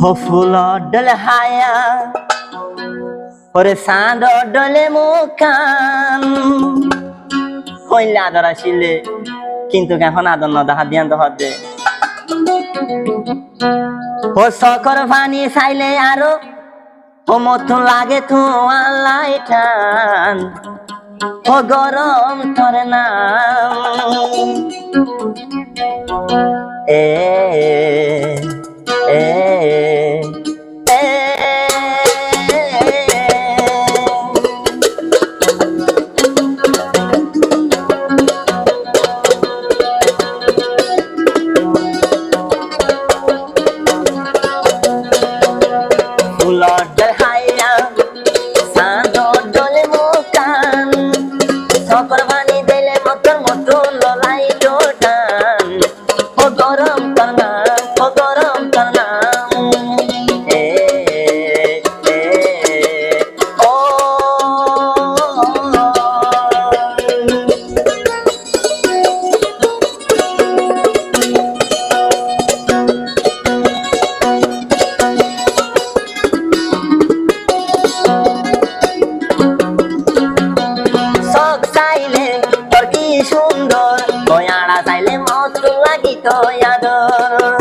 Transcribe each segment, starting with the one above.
ফুল ডলে হায়া ওরে চাঁদ ডলে মুখান হইলে আদর আসিলে কিন্তু এখন আদর নদা দিয়ান তো হদে ও সকর পানি চাইলে আরো ও মতো লাগে তো আল্লাহ টান ও গরম তোর নাম এ এ সুন্দর বয়াড়া চাইলে মত লাগিত আদর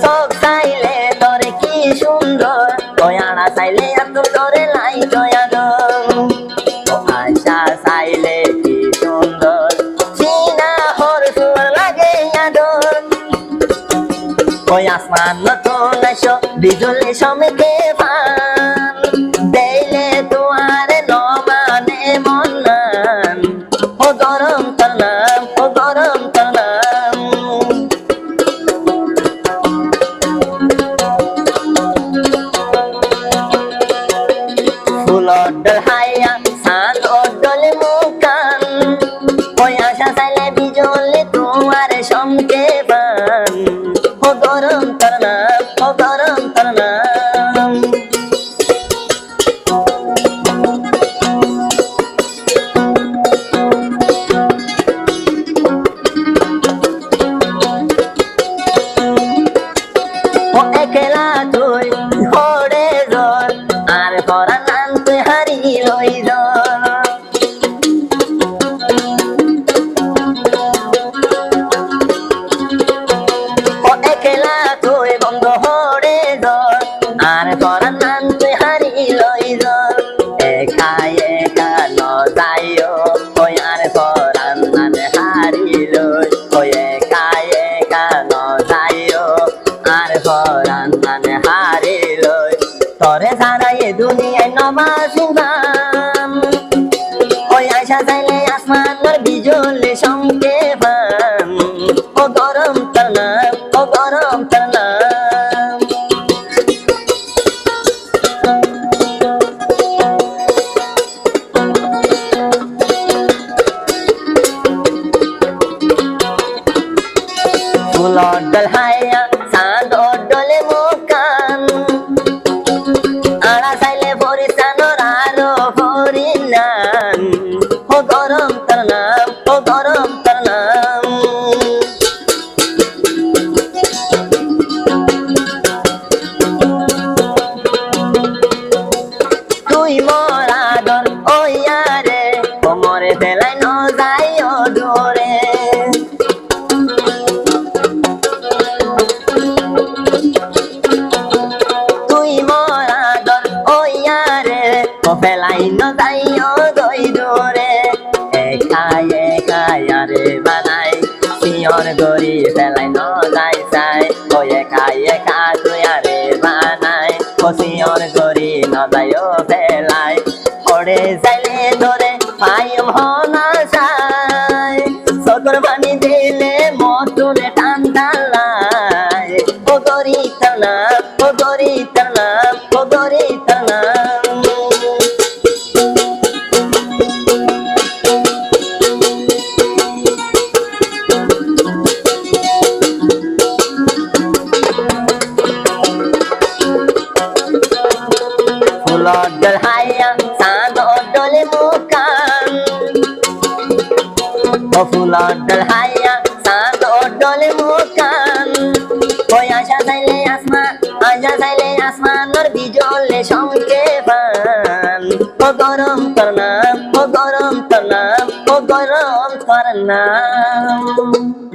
সব চাইলে তোরে কি সুন্দর বয়াড়া চাইলে এত তোরে লাইত আদর আশা চাইলে কি সুন্দর চিনা হর সুর লাগে আদর ওই আসমান নতুন এসো বিজুলি সমেতে তরে সারা এ দুনিয়ায় নবাসিবান ওই আশা চাইলে আসমানের বিজুলি সঙ্গে পান ও গরম তার নাম ও গরম তার নাম ফুল ডল হায়া চাঁদ ডলে মুখান আড়া চাইলে পরিচানোর আরো পরিণাম ও গরম তার নাম ও গরম তার নাম তুই মোর আদর ওই আরে কোমরে ফেলাই ন যাই ও দূরে ফেলাই ন যাইও দই দূরে একাই একাই আরে বানাই সিয়র গরি ফেলাই ন যাই চাই ও একাই একা তুই আরে বানাই ও সিয়র গরি ন যাইও ফেলাই পড়ে যাইলে ধরে পাইম হনা চাই সকর বানি দিলে মতুনে টান টালাই ও গরি টানা ও গরি টানা ও গরি টানা ডল হায়া চাঁদ ডলে মুখান ও ফুল ডল হায়া মুখান ওই আশা চাইলে আসমান ওর বিজলে সংকে পান ও গরম তোর নাম ও গরম তোর নাম ও গরম তোর নাম